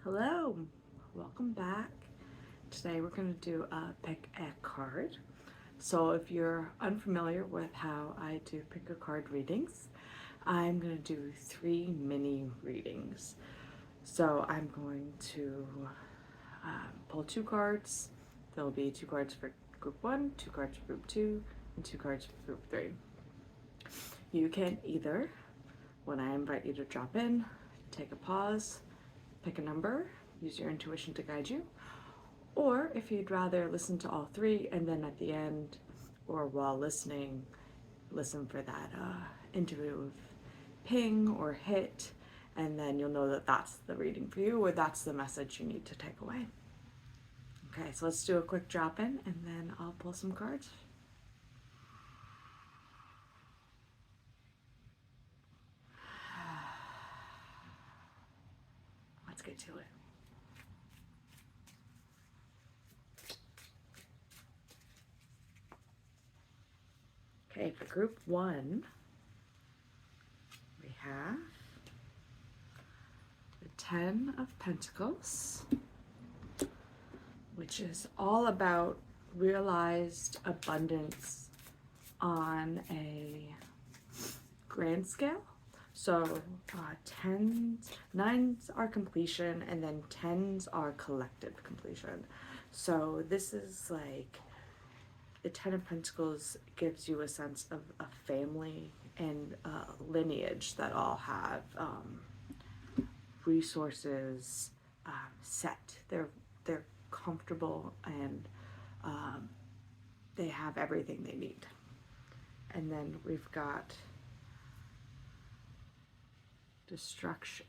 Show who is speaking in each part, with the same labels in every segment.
Speaker 1: Hello, welcome back. Today we're going to do a pick a card. So if you're unfamiliar with how I do pick a card readings, I'm going to do 3 mini readings. So I'm going to pull 2 cards. There'll be 2 cards for group 1, 2 cards for group 2, and 2 cards for group 3. You can either, when I invite you to drop in, take a pause, pick a number, use your intuition to guide you. Or if you'd rather listen to all 3 and then at the end or while listening, listen for that interview of ping or hit, and then you'll know that that's the reading for you or that's the message you need to take away. Okay, so let's do a quick drop in and then I'll pull some cards. Let's get to it. Okay, for group 1, we have the 10 of Pentacles, which is all about realized abundance on a grand scale. So tens, nines are completion, and then tens are collective completion. So this is like the 10 of Pentacles gives you a sense of a family and lineage that all have resources set. They're comfortable and they have everything they need. And then we've got destruction.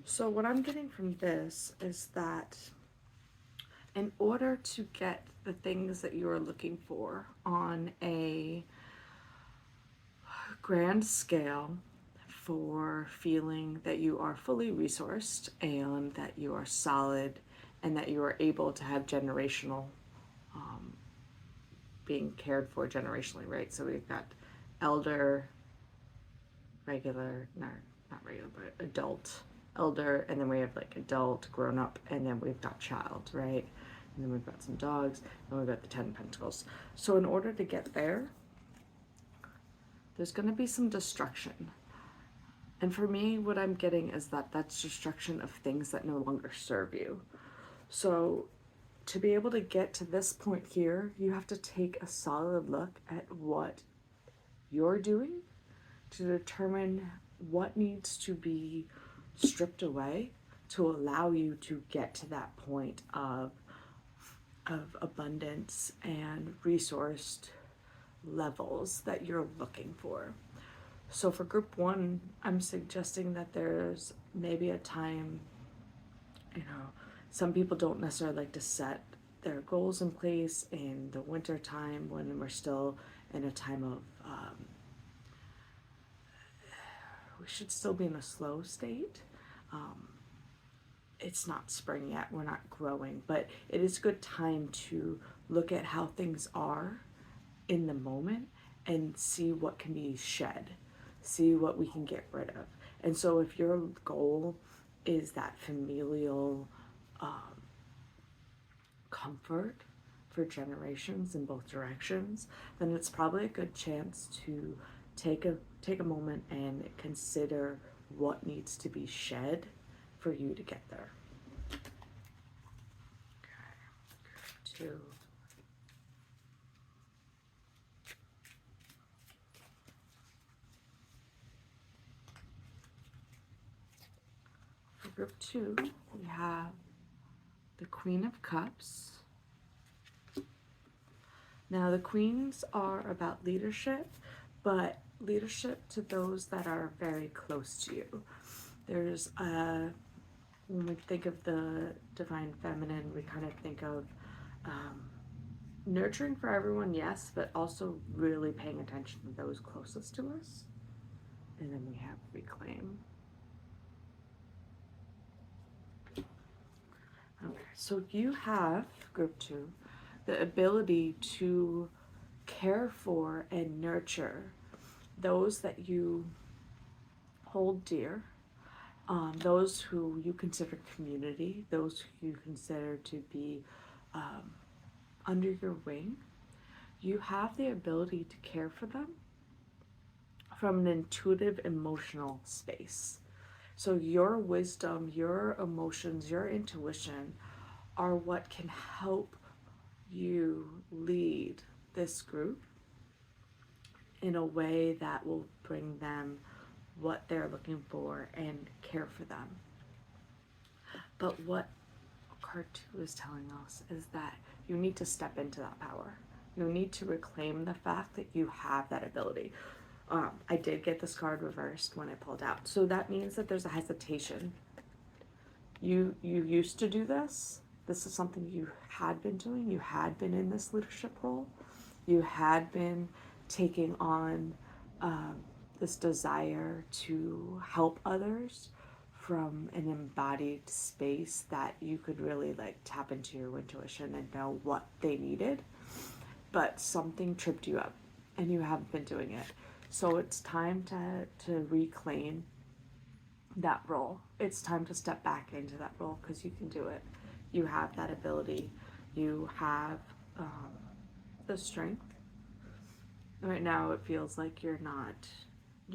Speaker 1: So what I'm getting from this is that in order to get the things that you are looking for on a grand scale, for feeling that you are fully resourced and that you are solid and that you are able to have generational being cared for generationally, right? So we've got elder, regular, no, not regular, but adult, elder, and then we have like adult, grown up, and then we've got child, right? And then we've got some dogs, and we've got the 10 Pentacles. So in order to get there, there's going to be some destruction. And for me, what I'm getting is that that's destruction of things that no longer serve you. So to be able to get to this point here, you have to take a solid look at what you're doing to determine what needs to be stripped away to allow you to get to that point of abundance and resourced levels that you're looking for. So for group 1, I'm suggesting that there's maybe a time, some people don't necessarily like to set their goals in place in the winter time when we're still in a time of we should still be in a slow state. It's not spring yet, we're not growing, but it is a good time to look at how things are in the moment and see what can be shed, see what we can get rid of. And so if your goal is that familial comfort for generations in both directions, then it's probably a good chance to take a moment and consider what needs to be shed for you to get there. Okay, 2. For group 2, we have the Queen of Cups. Now the queens are about leadership, but leadership to those that are very close to you. There's when we think of the divine feminine, we kind of think of nurturing for everyone, yes, but also really paying attention to those closest to us. And then we have reclaim. Okay, so you have, group 2, the ability to care for and nurture those that you hold dear those who you consider community, those who you consider to be under your wing, you have the ability to care for them from an intuitive emotional space. So your wisdom, your emotions, your intuition are what can help you lead this group in a way that will bring them what they're looking for and care for them. But what card 2 is telling us is that you need to step into that power. You need to reclaim the fact that you have that ability. I did get this card reversed when I pulled out. So that means that there's a hesitation. You used to do this. This is something you had been doing. You had been in this leadership role. You had been taking on this desire to help others from an embodied space that you could really like tap into your intuition and know what they needed. But something tripped you up and you haven't been doing it. So it's time to reclaim that role. It's time to step back into that role because you can do it. You have that ability. You have the strength. Right now it feels like you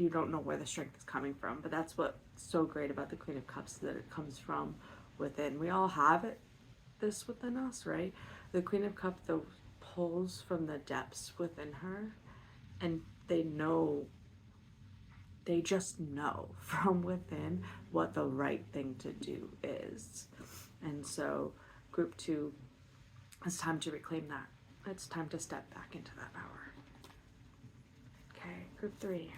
Speaker 1: don't know where the strength is coming from, but that's what's so great about the Queen of Cups, that it comes from within. We all have this within us, right? The Queen of Cups pulls from the depths within her, and they just know from within what the right thing to do is. And so group 2, it's time to reclaim that. It's time to step back into that power. Okay, group 3.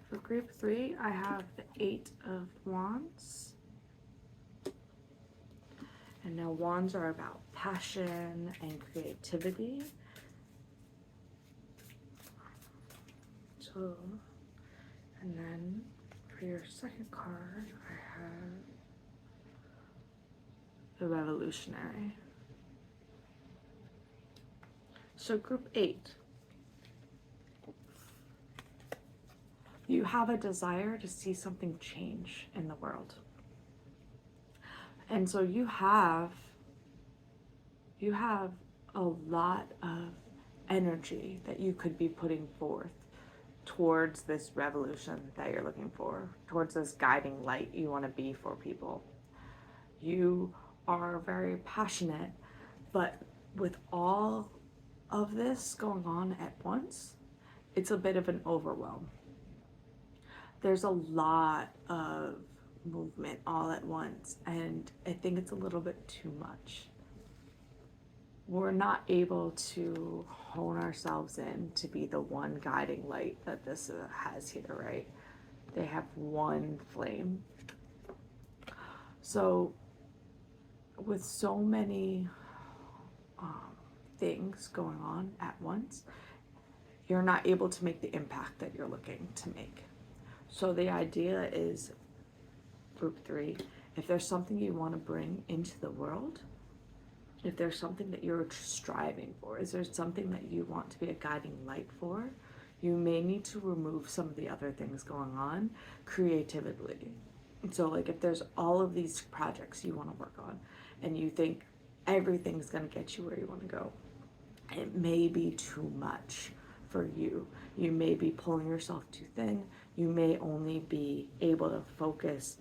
Speaker 1: For group 3, I have the 8 of Wands. And now wands are about passion and creativity. So, and then for your second card, I have the Revolutionary. So group 8, you have a desire to see something change in the world. And so you have a lot of energy that you could be putting forth towards this revolution that you're looking for, towards this guiding light you want to be for people. You are very passionate, but with all of this going on at once, it's a bit of an overwhelm. There's a lot of movement all at once, and I think it's a little bit too much. We're not able to hone ourselves in to be the one guiding light that this has here, right? They have one flame. So with so many things going on at once, you're not able to make the impact that you're looking to make. So the idea is, group 3, if there's something you want to bring into the world, if there's something that you're striving for, is there something that you want to be a guiding light for, you may need to remove some of the other things going on creatively. So like if there's all of these projects you want to work on and you think everything's going to get you where you want to go, it may be too much for you. You may be pulling yourself too thin. You may only be able to focus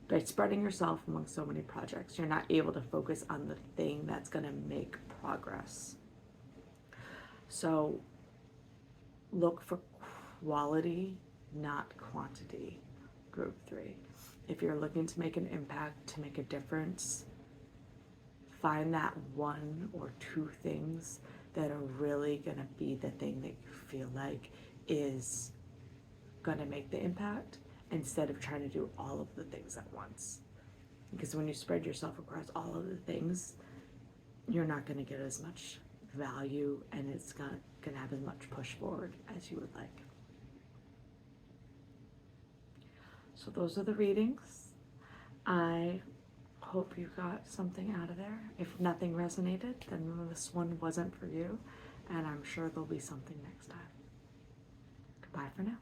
Speaker 1: by spreading yourself among so many projects. You're not able to focus on the thing that's going to make progress. So look for quality, not quantity, group 3. If you're looking to make an impact, to make a difference, find that 1 or 2 things that are really going to be the thing that you feel like is going to make the impact, instead of trying to do all of the things at once. Because when you spread yourself across all of the things, you're not going to get as much value, and it's not going to have as much push forward as you would like. So those are the readings. I hope you got something out of there. If nothing resonated, then this one wasn't for you, and I'm sure there'll be something next time. Goodbye for now.